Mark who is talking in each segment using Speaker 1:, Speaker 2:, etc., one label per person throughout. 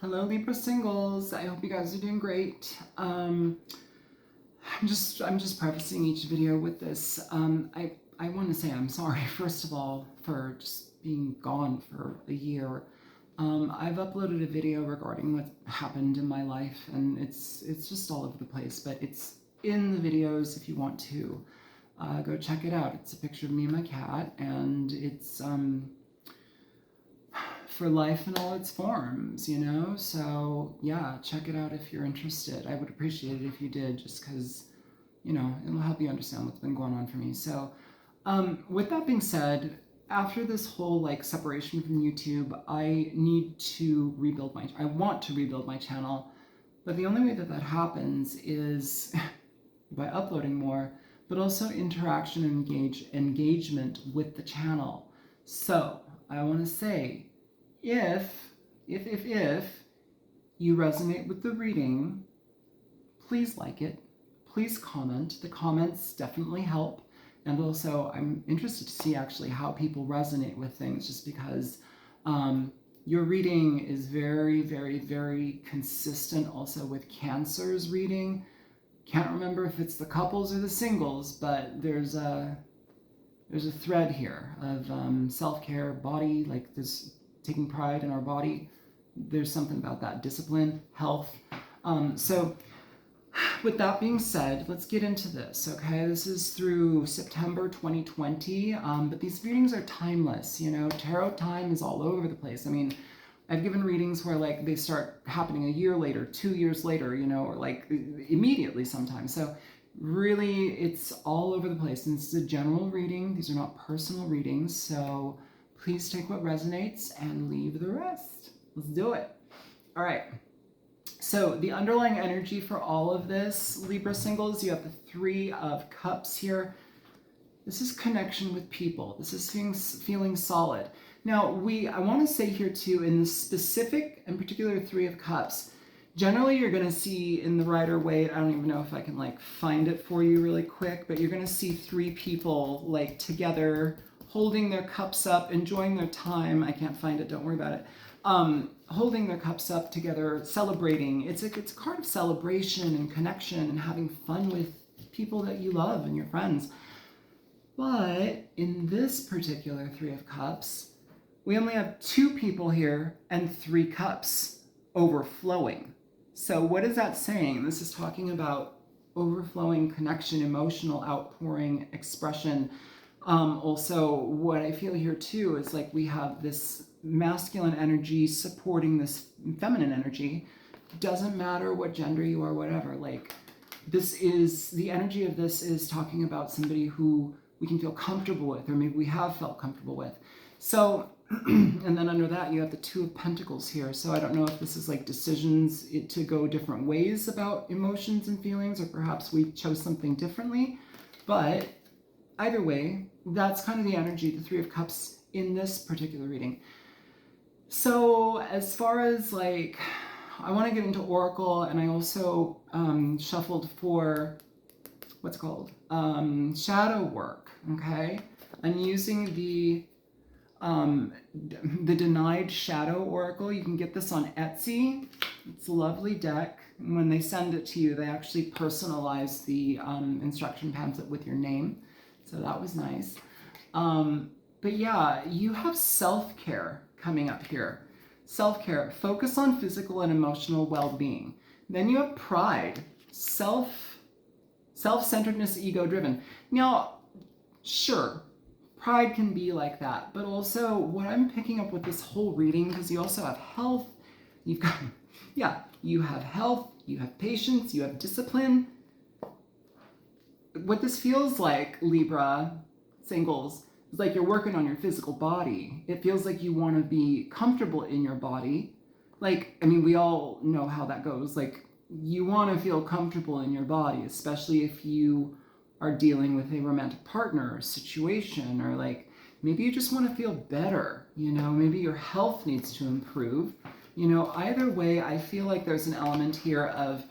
Speaker 1: Hello, Libra singles. I hope you guys are doing great. I'm just prefacing each video with this. I want to say I'm sorry, first of all, for just being gone for a year. I've uploaded a video regarding what happened in my life, and it's just all over the place, but it's in the videos if you want to go check it out. It's a picture of me and my cat, and it's for life in all its forms, you know? So yeah, check it out if you're interested. I would appreciate it if you did, just because, you know, it'll help you understand what's been going on for me. So with that being said, after this whole like separation from YouTube, I want to rebuild my channel, but the only way that that happens is by uploading more, but also interaction and engagement with the channel. So I want to say, if you resonate with the reading, please like it, please comment. The comments definitely help. And also I'm interested to see actually how people resonate with things, just because your reading is very, very, very consistent also with Cancer's reading. Can't remember if it's the couples or the singles, but there's a thread here of self-care, body, like this, taking pride in our body. There's something about that, discipline, health. So with that being said, let's get into this, okay? This is through September 2020, but these readings are timeless, you know? Tarot time is all over the place. I mean, I've given readings where like they start happening a year later, 2 years later, you know, or like immediately sometimes. So really, it's all over the place. And this is a general reading. These are not personal readings, so please take what resonates and leave the rest. Let's do it. All right. So the underlying energy for all of this, Libra singles, you have the Three of Cups here. This is connection with people. This is feeling solid. Now, I want to say here too, in the specific and particular Three of Cups, generally you're going to see in the Rider-Waite, I don't even know if I can like find it for you really quick, but you're going to see three people like together, holding their cups up, enjoying their time. I can't find it, don't worry about it. Holding their cups up together, celebrating. It's a card of celebration and connection and having fun with people that you love and your friends. But in this particular Three of Cups, we only have two people here and three cups overflowing. So what is that saying? This is talking about overflowing connection, emotional outpouring, expression. Also, what I feel here too is like we have this masculine energy supporting this feminine energy. Doesn't matter what gender you are, whatever. Like this is, the energy of this is talking about somebody who we can feel comfortable with, or maybe we have felt comfortable with. So, and then under that you have the Two of Pentacles here. So I don't know if this is like decisions to go different ways about emotions and feelings, or perhaps we chose something differently, but either way, that's kind of the energy, the Three of Cups in this particular reading. So as far as like, I want to get into Oracle, and I also shuffled for what's called shadow work, okay? I'm using the Denied Shadow Oracle. You can get this on Etsy. It's a lovely deck. And when they send it to you, they actually personalize the instruction pamphlet with your name. So that was nice. But yeah, you have self-care coming up here. Self-care, focus on physical and emotional well-being. Then you have pride, self-centeredness, ego-driven. Now, sure, pride can be like that, but also what I'm picking up with this whole reading, because you also have health, you've got, yeah, you have health, you have patience, you have discipline. What this feels like, Libra singles, is like you're working on your physical body. It feels like you want to be comfortable in your body. Like, I mean, we all know how that goes. Like, you want to feel comfortable in your body, especially if you are dealing with a romantic partner or situation, or like, maybe you just want to feel better, you know, maybe your health needs to improve. You know, either way, I feel like there's an element here of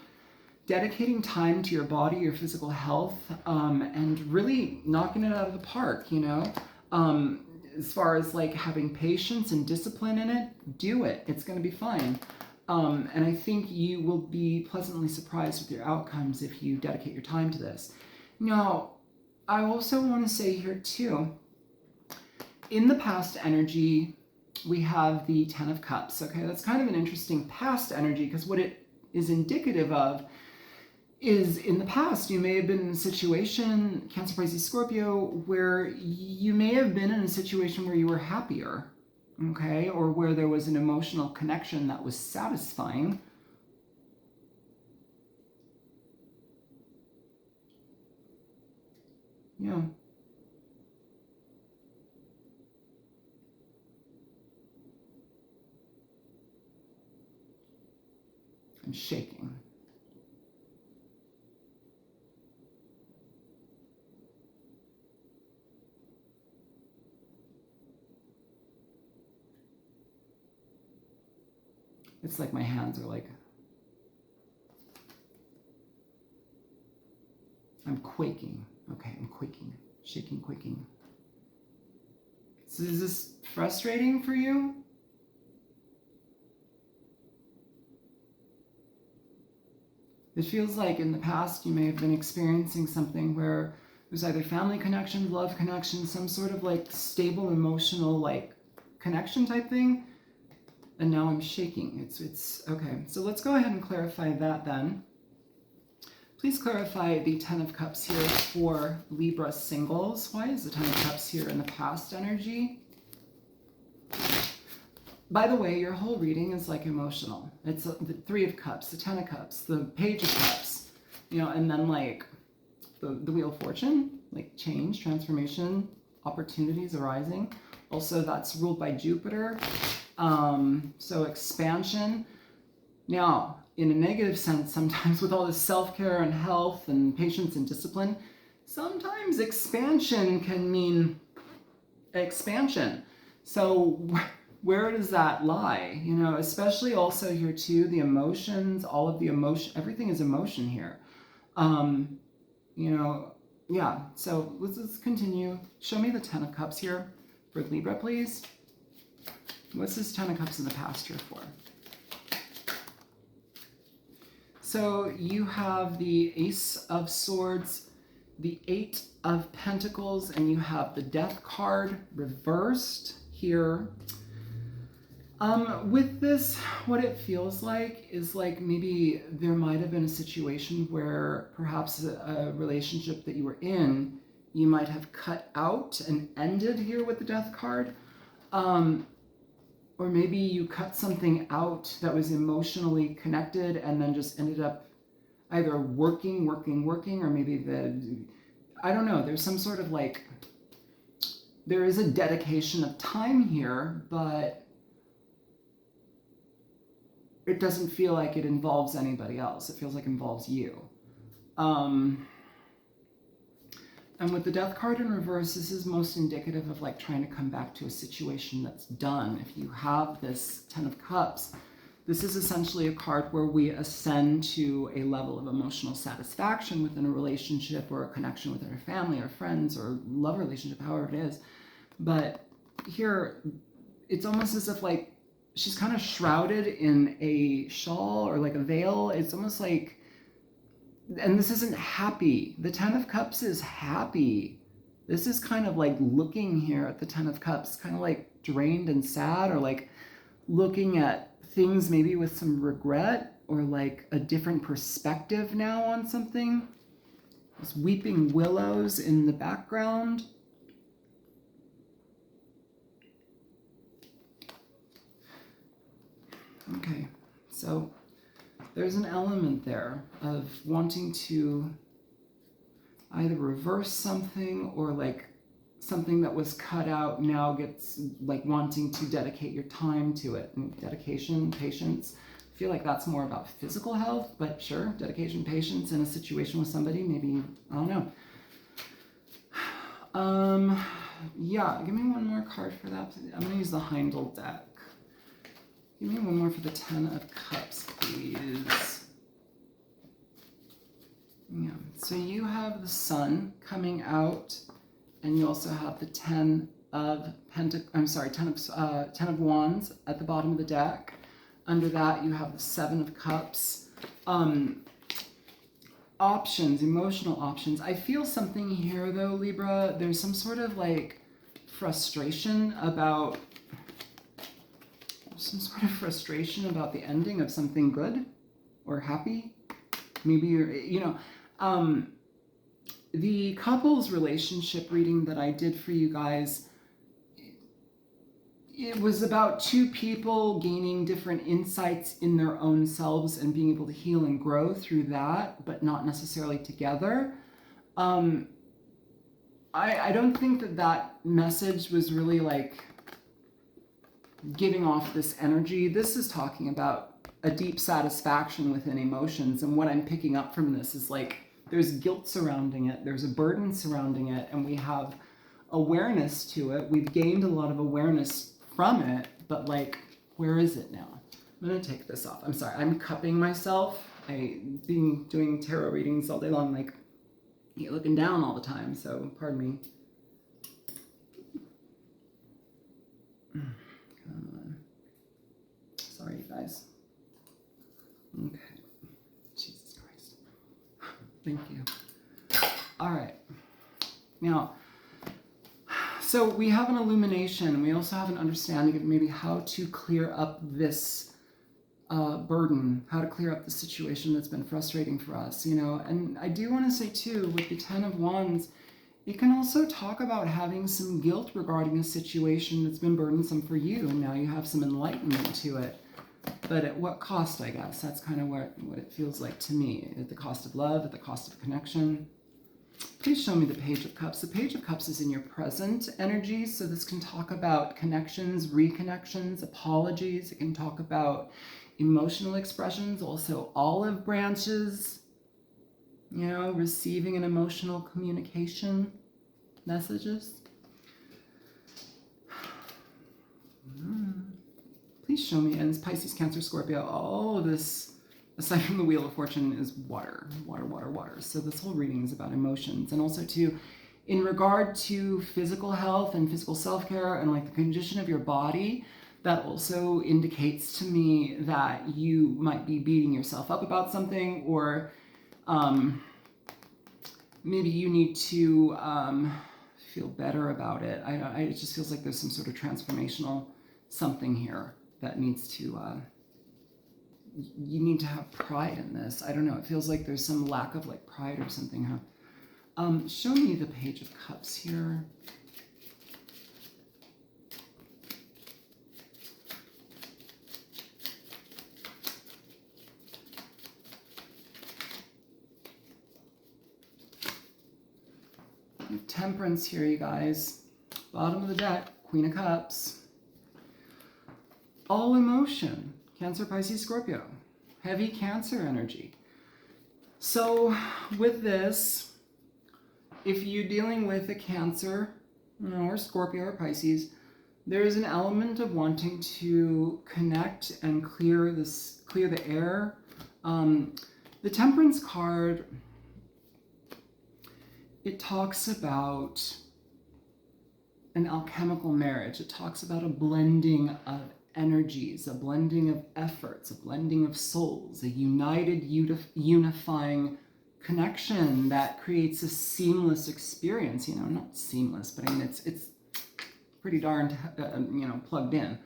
Speaker 1: dedicating time to your body, your physical health, and really knocking it out of the park, you know? As far as like having patience and discipline in it, do it. It's going to be fine. And I think you will be pleasantly surprised with your outcomes if you dedicate your time to this. Now, I also want to say here too, in the past energy, we have the Ten of Cups. Okay, that's kind of an interesting past energy, because what it is indicative of is, in the past, you may have been in a situation, Cancer, Pisces, Scorpio, where you may have been in a situation where you were happier, okay, or where there was an emotional connection that was satisfying. Yeah. I'm shaking. It's like my hands are like, I'm quaking. Okay, I'm quaking. Shaking, quaking. So is this frustrating for you? It feels like in the past you may have been experiencing something where there's either family connection, love connection, some sort of like stable emotional like connection type thing. And now I'm shaking. It's okay. So let's go ahead and clarify that then. Please clarify the Ten of Cups here for Libra singles. Why is the Ten of Cups here in the past energy? By the way, your whole reading is like emotional. It's the Three of Cups, the Ten of Cups, the Page of Cups, you know, and then like the Wheel of Fortune, like change, transformation, opportunities arising. Also, that's ruled by Jupiter. So expansion. Now, in a negative sense, sometimes with all this self-care and health and patience and discipline, sometimes expansion can mean expansion. So where does that lie? You know, especially also here too, the emotions, all of the emotion, everything is emotion here. You know, yeah, so let's continue. Show me the Ten of Cups here for Libra, please. What's this Ten of Cups in the past here for? So you have the Ace of Swords, the Eight of Pentacles, and you have the Death card reversed here. With this, what it feels like is like maybe there might have been a situation where perhaps a relationship that you were in, you might have cut out and ended here with the Death card. Or maybe you cut something out that was emotionally connected and then just ended up either working, or maybe I don't know, there's some sort of like, there is a dedication of time here, but it doesn't feel like it involves anybody else. It feels like it involves you. And with the Death card in reverse, this is most indicative of like trying to come back to a situation that's done. If you have this Ten of Cups, this is essentially a card where we ascend to a level of emotional satisfaction within a relationship or a connection with our family or friends or love relationship, however it is. But here, it's almost as if like she's kind of shrouded in a shawl or like a veil. It's almost like, and this isn't happy. The Ten of Cups is happy. This is kind of like looking here at the Ten of Cups, kind of like drained and sad, or like looking at things maybe with some regret or like a different perspective now on something. There's weeping willows in the background. Okay, so there's an element there of wanting to either reverse something or like something that was cut out now gets like wanting to dedicate your time to it. And dedication, patience. I feel like that's more about physical health, but sure, dedication, patience in a situation with somebody, maybe, I don't know. Yeah, give me one more card for that. I'm going to use the Heindel deck. Give me one more for the Ten of Cups, please. Yeah, so you have the Sun coming out, and you also have the Ten of Wands at the bottom of the deck. Under that, you have the Seven of Cups. Options, emotional options. I feel something here though, Libra. There's some sort of like frustration about the ending of something good or happy. Maybe you're, the couples relationship reading that I did for you guys, it was about two people gaining different insights in their own selves and being able to heal and grow through that, but not necessarily together. I don't think that message was really like giving off this energy. This is talking about a deep satisfaction within emotions, and what I'm picking up from this is like there's guilt surrounding it, there's a burden surrounding it, and we have awareness to it. We've gained a lot of awareness from it, but like, where is it now? I'm gonna take this off. I'm sorry, I'm cupping myself. I've been doing tarot readings all day long, like you're looking down all the time, so pardon me. Come on. Sorry, you guys. Okay. Jesus Christ. Thank you. All right. Now, so we have an illumination. We also have an understanding of maybe how to clear up this burden, how to clear up the situation that's been frustrating for us, And I do want to say too, with the Ten of Wands, it can also talk about having some guilt regarding a situation that's been burdensome for you, and now you have some enlightenment to it. But at what cost, I guess? That's kind of what it feels like to me. At the cost of love, at the cost of connection. Please show me the Page of Cups. The Page of Cups is in your present energy, so this can talk about connections, reconnections, apologies. It can talk about emotional expressions, also olive branches, receiving an emotional communication messages. Please show me, and it's Pisces, Cancer, Scorpio, all of this, aside from the Wheel of Fortune, is water. So this whole reading is about emotions. And also too, in regard to physical health and physical self-care and like the condition of your body, that also indicates to me that you might be beating yourself up about something, or maybe you need to feel better about it. It just feels like there's some sort of transformational something here that needs to, you need to have pride in this. I don't know, it feels like there's some lack of like pride or something, huh? Show me the Page of Cups here. Temperance here, you guys. Bottom of the deck, Queen of Cups. All emotion, Cancer, Pisces, Scorpio. Heavy Cancer energy. So with this, if you're dealing with a Cancer, or Scorpio or Pisces, there is an element of wanting to connect and clear the air. The Temperance card, it talks about an alchemical marriage. It talks about a blending of energies, a blending of efforts, a blending of souls, a united, unifying connection that creates a seamless experience. Not seamless, but I mean, it's pretty darn, plugged in.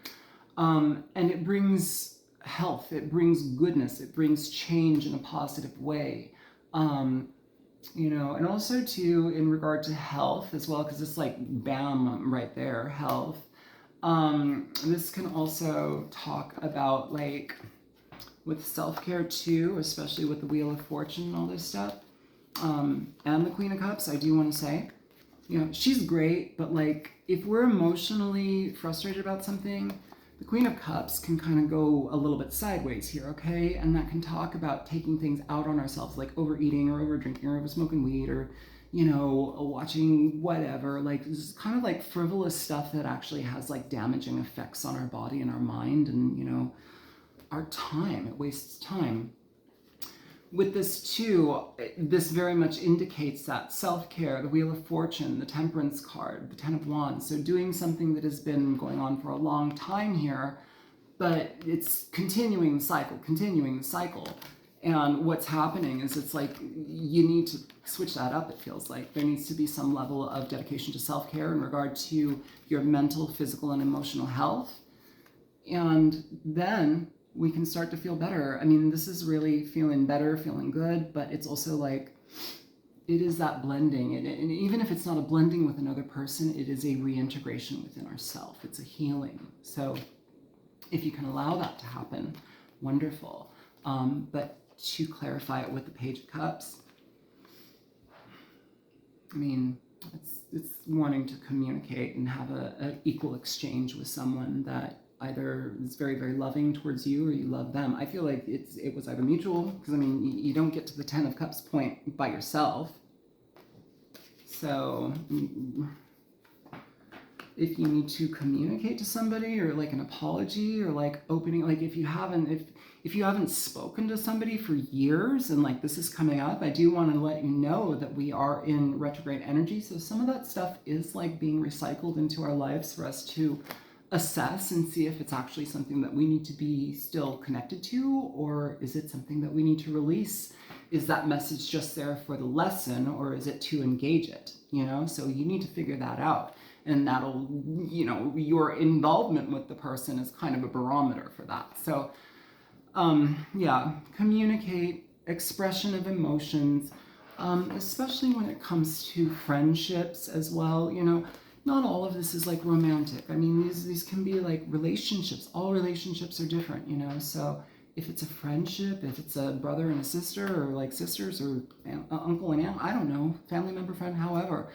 Speaker 1: And it brings health, it brings goodness, it brings change in a positive way. And also too, in regard to health as well, because it's like, bam, right there, health. This can also talk about like with self-care too, especially with the Wheel of Fortune and all this stuff. And the Queen of Cups, I do want to say, she's great, but like if we're emotionally frustrated about something, the Queen of Cups can kind of go a little bit sideways here, okay? And that can talk about taking things out on ourselves, like overeating or over drinking or over smoking weed or, watching whatever. Like this is kind of like frivolous stuff that actually has like damaging effects on our body and our mind and, our time. It wastes time. With this too, this very much indicates that self-care, the Wheel of Fortune, the Temperance card, the Ten of Wands. So doing something that has been going on for a long time here, but it's continuing the cycle. And what's happening is it's like you need to switch that up, it feels like. There needs to be some level of dedication to self-care in regard to your mental, physical, and emotional health. And then we can start to feel better. I mean, this is really feeling better, feeling good, but it's also like, it is that blending. And even if it's not a blending with another person, it is a reintegration within ourselves. It's a healing. So if you can allow that to happen, wonderful. But to clarify it with the Page of Cups, I mean, it's wanting to communicate and have an equal exchange with someone that either is very, very loving towards you or you love them. I feel like it was either mutual, because I mean, you don't get to the 10 of Cups point by yourself. So if you need to communicate to somebody, or like an apology, or like opening, like if you haven't spoken to somebody for years and like this is coming up, I do want to let you know that we are in retrograde energy. So some of that stuff is like being recycled into our lives for us to assess and see if it's actually something that we need to be still connected to, or is it something that we need to release? Is that message just there for the lesson, or is it to engage it? You know, so you need to figure that out. And that'll, you know, your involvement with the person is kind of a barometer for that. So, yeah, communicate, expression of emotions, especially when it comes to friendships as well. You know, not all of this is like romantic. I mean, these can be like relationships. All relationships are different, you know. So if it's a friendship, if it's a brother and a sister, or like sisters, or uncle and aunt, I don't know, family member, friend, however,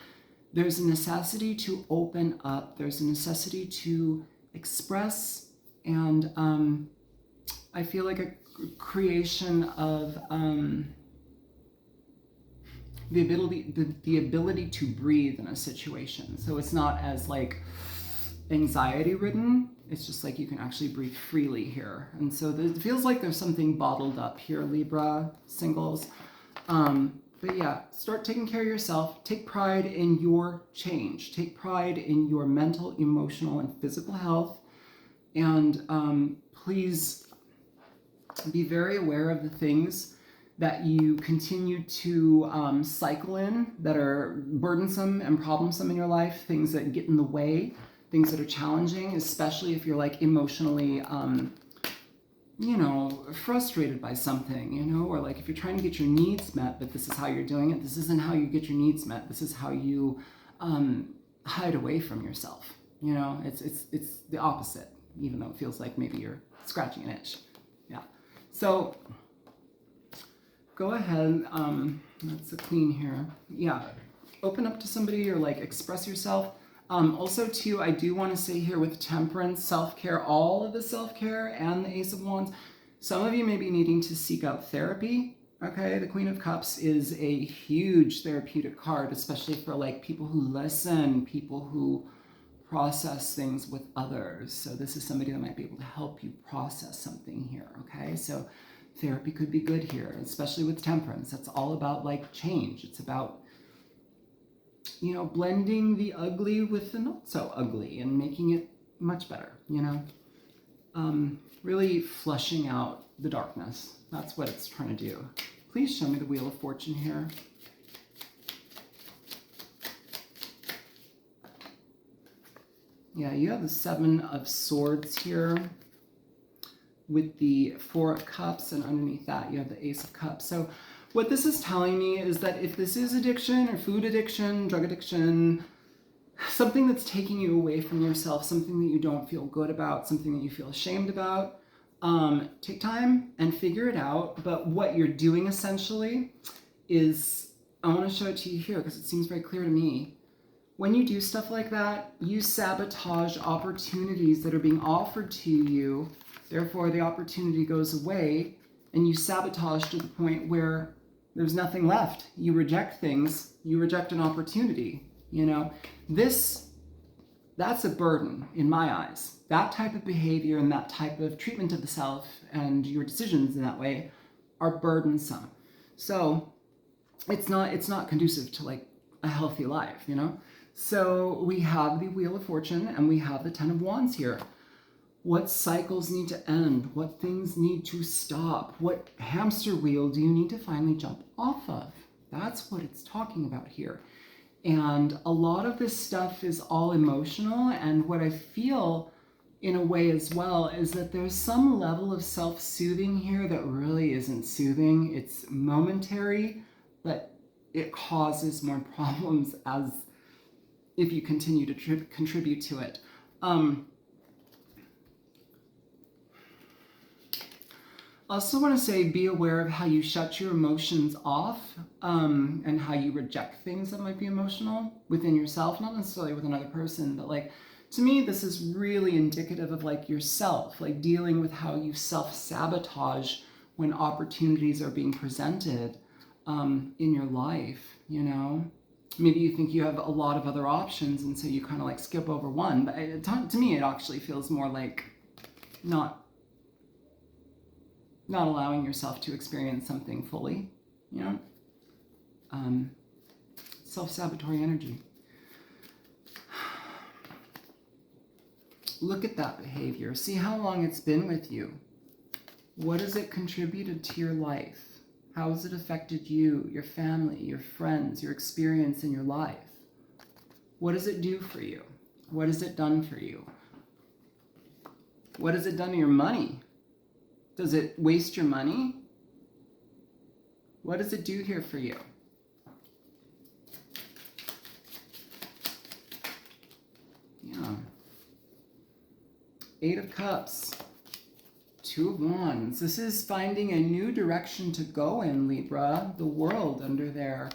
Speaker 1: there's a necessity to open up. There's a necessity to express, and I feel like a creation of the ability to breathe in a situation. So it's not as like anxiety ridden. It's just like you can actually breathe freely here. And so it feels like there's something bottled up here, Libra singles. But yeah, start taking care of yourself. Take pride in your change. Take pride in your mental, emotional, and physical health. And please be very aware of the things that you continue to cycle in that are burdensome and problemsome in your life, things that get in the way, things that are challenging, especially if you're like emotionally you know, frustrated by something, you know, or like if you're trying to get your needs met, but this is how you're doing it. This isn't how you get your needs met. This is how you hide away from yourself. You know, it's the opposite, even though it feels like maybe you're scratching an itch. Yeah. So go ahead. That's the Queen here. Yeah. Open up to somebody or like express yourself. Also, too, I do want to say here with Temperance, self-care, all of the self-care and the Ace of Wands, some of you may be needing to seek out therapy, okay? The Queen of Cups is a huge therapeutic card, especially for like people who listen, people who process things with others. So this is somebody that might be able to help you process something here, okay? So therapy could be good here, especially with Temperance. That's all about like change. It's about, you know, blending the ugly with the not so ugly and making it much better, you know? Really flushing out the darkness. That's what it's trying to do. Please show me the Wheel of Fortune here. Yeah, you have the Seven of Swords here with the Four of Cups, and underneath that you have the Ace of Cups. So what this is telling me is that if this is addiction or food addiction, drug addiction, something that's taking you away from yourself, something that you don't feel good about, something that you feel ashamed about, take time and figure it out. But what you're doing essentially is, I want to show it to you here because it seems very clear to me. When you do stuff like that, you sabotage opportunities that are being offered to you. Therefore, the opportunity goes away and you sabotage to the point where there's nothing left. You reject things. You reject an opportunity. You know, that's a burden in my eyes. That type of behavior and that type of treatment of the self and your decisions in that way are burdensome. So it's not conducive to like a healthy life, you know? So we have the Wheel of Fortune and we have the Ten of Wands here. What cycles need to end? What things need to stop? What hamster wheel do you need to finally jump off of? That's what it's talking about here. And a lot of this stuff is all emotional. And what I feel in a way as well is that there's some level of self-soothing here that really isn't soothing. It's momentary, but it causes more problems as if you continue to contribute to it. I also want to say, be aware of how you shut your emotions off, and how you reject things that might be emotional within yourself, not necessarily with another person, but like, to me, this is really indicative of like yourself, like dealing with how you self-sabotage when opportunities are being presented in your life, you know? Maybe you think you have a lot of other options, and so you kind of like skip over one, but to me, it actually feels more like not allowing yourself to experience something fully, you know? Self-sabotatory energy. Look at that behavior. See how long it's been with you. What has it contributed to your life? How has it affected you, your family, your friends, your experience in your life? What does it do for you? What has it done for you? What has it done to your money? Does it waste your money? What does it do here for you? Yeah. 8 of Cups. 2 of Wands. This is finding a new direction to go in, Libra. The World under there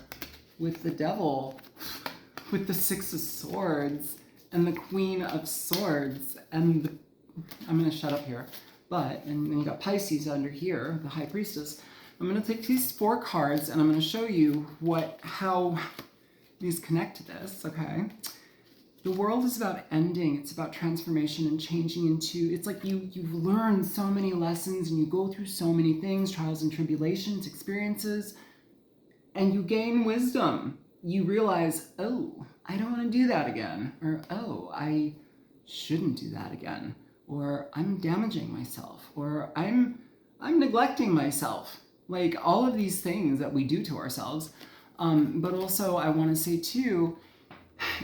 Speaker 1: with the Devil, with the 6 of Swords and the Queen of Swords and the... I'm going to shut up here. But, and then you got Pisces under here, the High Priestess. I'm going to take these 4 cards and I'm going to show you how these connect to this, okay? The World is about ending. It's about transformation and changing into, it's like you've learned so many lessons and you go through so many things, trials and tribulations, experiences, and you gain wisdom. You realize, oh, I don't want to do that again. Or, oh, I shouldn't do that again. Or I'm damaging myself, or I'm neglecting myself. Like all of these things that we do to ourselves. But also I want to say too,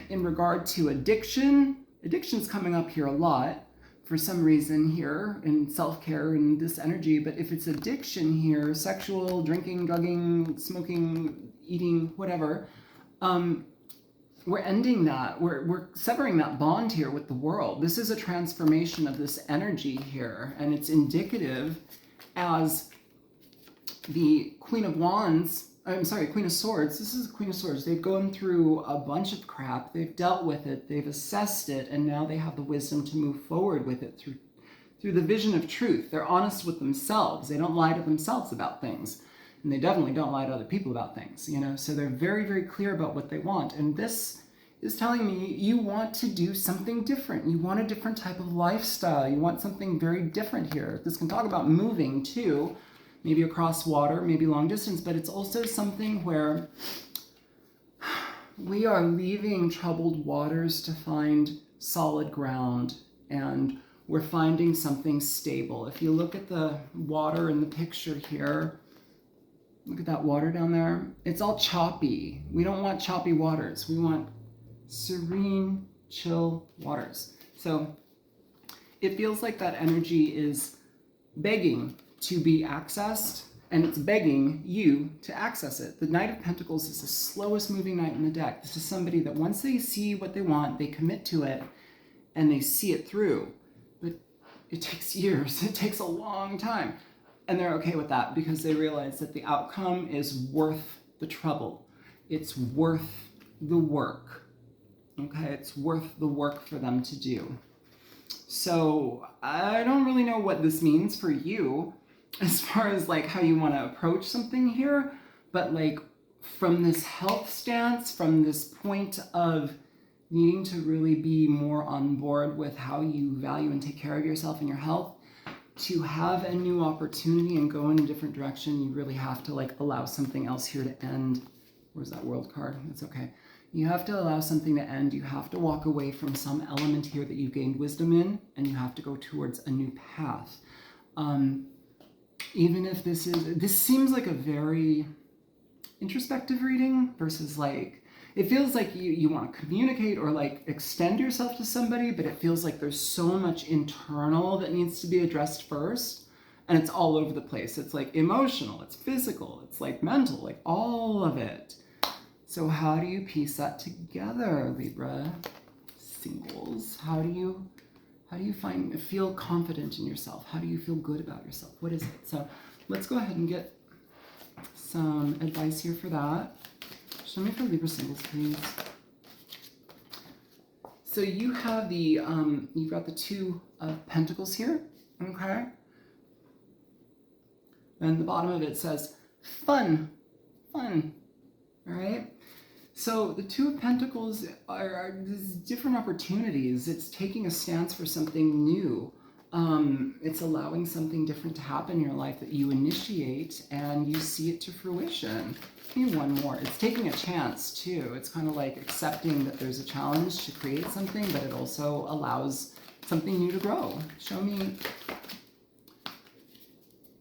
Speaker 1: in regard to addiction's coming up here a lot for some reason here in self-care and this energy. But if it's addiction here, sexual, drinking, drugging, smoking, eating, whatever, we're ending that. We're severing that bond here with the world. This is a transformation of this energy here, and it's indicative as the Queen of Wands, Queen of Swords. This is the Queen of Swords. They've gone through a bunch of crap. They've dealt with it. They've assessed it, and now they have the wisdom to move forward with it through the vision of truth. They're honest with themselves. They don't lie to themselves about things. And they definitely don't lie to other people about things, you know? So they're very, very clear about what they want. And this is telling me you want to do something different. You want a different type of lifestyle. You want something very different here. This can talk about moving too, maybe across water, maybe long distance, but it's also something where we are leaving troubled waters to find solid ground, and we're finding something stable. If you look at the water in the picture here, look at that water down there. It's all choppy. We don't want choppy waters. We want serene, chill waters. So it feels like that energy is begging to be accessed, and it's begging you to access it. The Knight of Pentacles is the slowest moving knight in the deck. This is somebody that once they see what they want, they commit to it and they see it through. But it takes years. It takes a long time. And they're okay with that because they realize that the outcome is worth the trouble. It's worth the work. Okay, it's worth the work for them to do. So I don't really know what this means for you as far as like how you want to approach something here, but like from this health stance, from this point of needing to really be more on board with how you value and take care of yourself and your health, to have a new opportunity and go in a different direction, you really have to like allow something else here to end. Where's that World card? It's okay. You have to allow something to end. You have to walk away from some element here that you've gained wisdom in, and you have to go towards a new path. Even if this seems like a very introspective reading versus like, it feels like you want to communicate or like extend yourself to somebody, but it feels like there's so much internal that needs to be addressed first. And it's all over the place. It's like emotional, it's physical, it's like mental, like all of it. So how do you piece that together, Libra singles? How do you feel confident in yourself? How do you feel good about yourself? What is it? So let's go ahead and get some advice here for that. Show me for Libra singles, please. So you have the, you've got the Two of Pentacles here, okay? And the bottom of it says, fun, all right? So the Two of Pentacles are these different opportunities. It's taking a stance for something new. It's allowing something different to happen in your life that you initiate and you see it to fruition. Give me one more. It's taking a chance too. It's kind of like accepting that there's a challenge to create something, but it also allows something new to grow. Give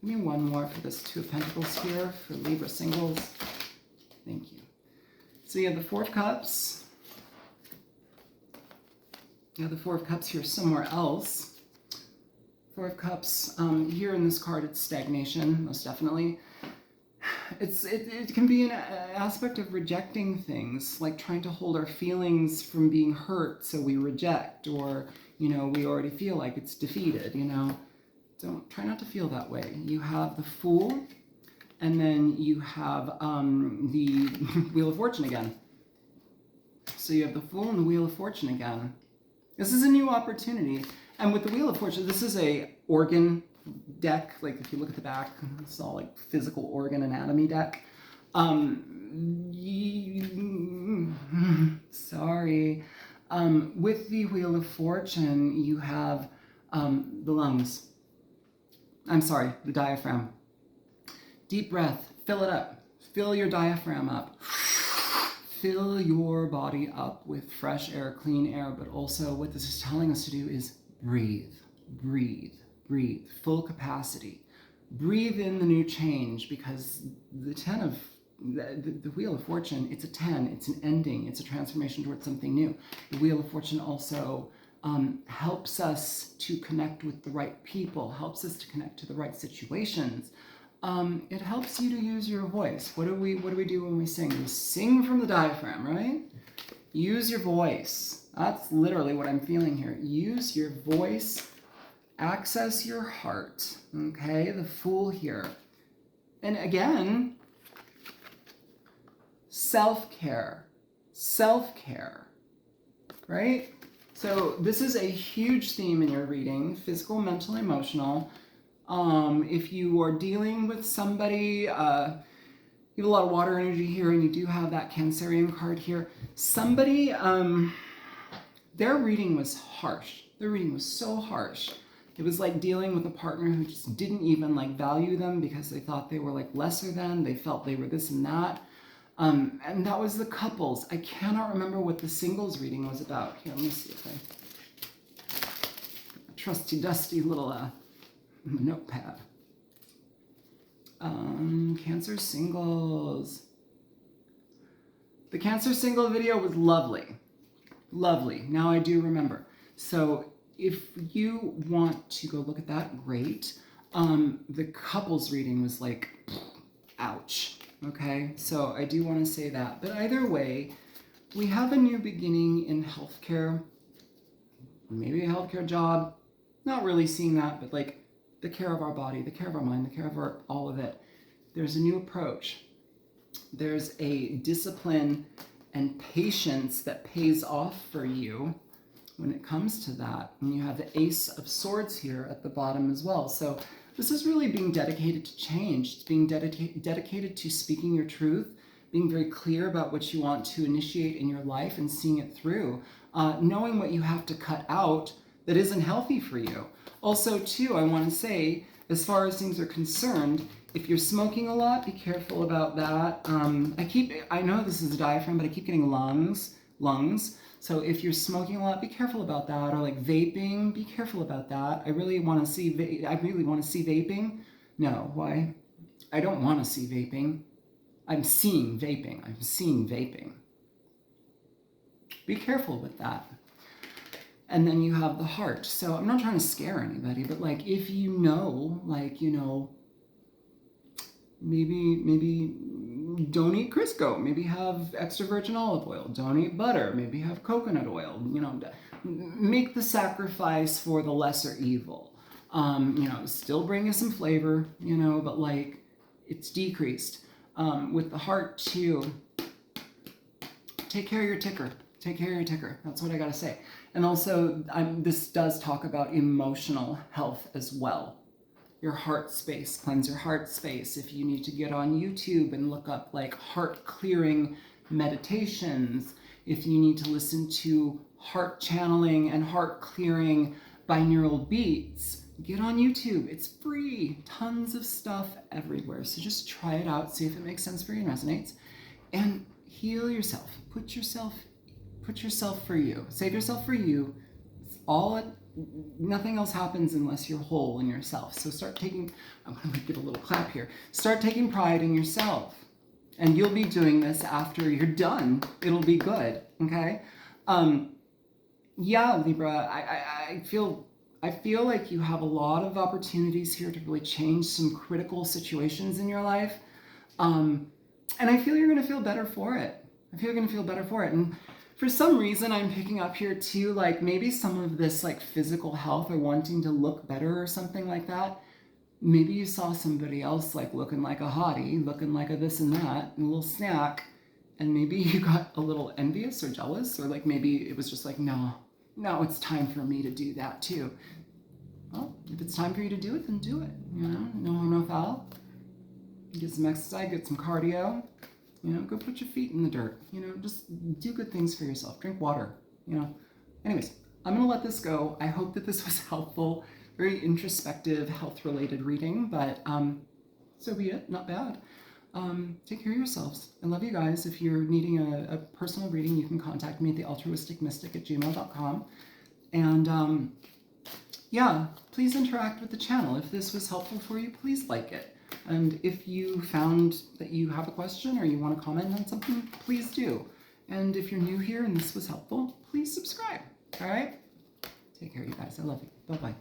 Speaker 1: me one more for this Two of Pentacles here for Libra singles. Thank you. So you have the Four of Cups. You have the Four of Cups here somewhere else. Four of Cups, here in this card, it's stagnation, most definitely. It can be an aspect of rejecting things, like trying to hold our feelings from being hurt, so we reject, or, you know, we already feel like it's defeated, you know. Try not to feel that way. You have the Fool, and then you have the Wheel of Fortune again. So you have the Fool and the Wheel of Fortune again. This is a new opportunity. And with the Wheel of Fortune, this is a organ deck. Like if you look at the back, it's all like physical organ anatomy deck. Sorry. With the Wheel of Fortune, you have the lungs. I'm sorry, the diaphragm. Deep breath, fill it up. Fill your diaphragm up. Fill your body up with fresh air, clean air, but also what this is telling us to do is breathe, breathe, breathe, full capacity. Breathe in the new change, because the the Wheel of Fortune, it's a 10, it's an ending, it's a transformation towards something new. The Wheel of Fortune also helps us to connect with the right people, helps us to connect to the right situations. It helps you to use your voice. What do we do when we sing? We sing from the diaphragm, right? Use your voice. That's literally what I'm feeling here. Use your voice. Access your heart. Okay, the Fool here. And again, self-care. Self-care. Right? So this is a huge theme in your reading. Physical, mental, emotional. If you are dealing with somebody, you have a lot of water energy here, and you do have that Cancerian card here. Somebody, their reading was harsh. Their reading was so harsh. It was like dealing with a partner who just didn't even like value them because they thought they were like lesser than, they felt they were this and that. And that was the couples. I cannot remember what the singles reading was about. Here, let me see if trusty dusty little notepad. Cancer singles. The Cancer single video was lovely. Lovely. Now I do remember. So if you want to go look at that, great. The couples reading was like, ouch. Okay, so I do want to say that. But either way, we have a new beginning in healthcare. Maybe a healthcare job. Not really seeing that, but like the care of our body, the care of our mind, the care of all of it. There's a new approach. There's a discipline and patience that pays off for you when it comes to that. And you have the Ace of Swords here at the bottom as well. So this is really being dedicated to change. It's being dedicated to speaking your truth, being very clear about what you want to initiate in your life and seeing it through. Knowing what you have to cut out that isn't healthy for you. Also, too, I want to say, as far as things are concerned, if you're smoking a lot, be careful about that. I know this is a diaphragm, but I keep getting lungs. So if you're smoking a lot, be careful about that. Or like vaping, be careful about that. I really want to see vaping. No, why? I don't want to see vaping. I'm seeing vaping. Be careful with that. And then you have the heart. So I'm not trying to scare anybody, but like if you know, like, you know, maybe don't eat Crisco. Maybe have extra virgin olive oil. Don't eat butter. Maybe have coconut oil. You know, make the sacrifice for the lesser evil. You know, still bring you some flavor, you know, but like it's decreased. With the heart too, take care of your ticker. Take care of your ticker. That's what I gotta say. And also, this does talk about emotional health as well. Your heart space, cleanse your heart space. If you need to get on YouTube and look up like heart clearing meditations, if you need to listen to heart channeling and heart clearing binaural beats, get on YouTube. It's free. Tons of stuff everywhere. So just try it out, see if it makes sense for you and resonates, and heal yourself. Put yourself for you. Save yourself for you. It's all nothing else happens unless you're whole in yourself. So start taking, I'm going to give a little clap here. Start taking pride in yourself. And you'll be doing this after you're done. It'll be good. Okay? Yeah, Libra, I feel like you have a lot of opportunities here to really change some critical situations in your life. And I feel you're going to feel better for it. And for some reason, I'm picking up here too, like maybe some of this like physical health or wanting to look better or something like that. Maybe you saw somebody else like looking like a hottie, looking like a this and that, and a little snack, and maybe you got a little envious or jealous, or like maybe it was just like, no, it's time for me to do that too. Well, if it's time for you to do it, then do it. You know, no harm, no foul. Get some exercise, get some cardio. You know, go put your feet in the dirt. You know, just do good things for yourself. Drink water, you know. Anyways, I'm going to let this go. I hope that this was helpful. Very introspective, health-related reading, but so be it. Not bad. Take care of yourselves. I love you guys. If you're needing a personal reading, you can contact me at thealtruisticmystic@gmail.com. And yeah, please interact with the channel. If this was helpful for you, please like it. And if you found that you have a question or you want to comment on something, please do. And if you're new here and this was helpful, please subscribe. All right? Take care, you guys. I love you. Bye-bye.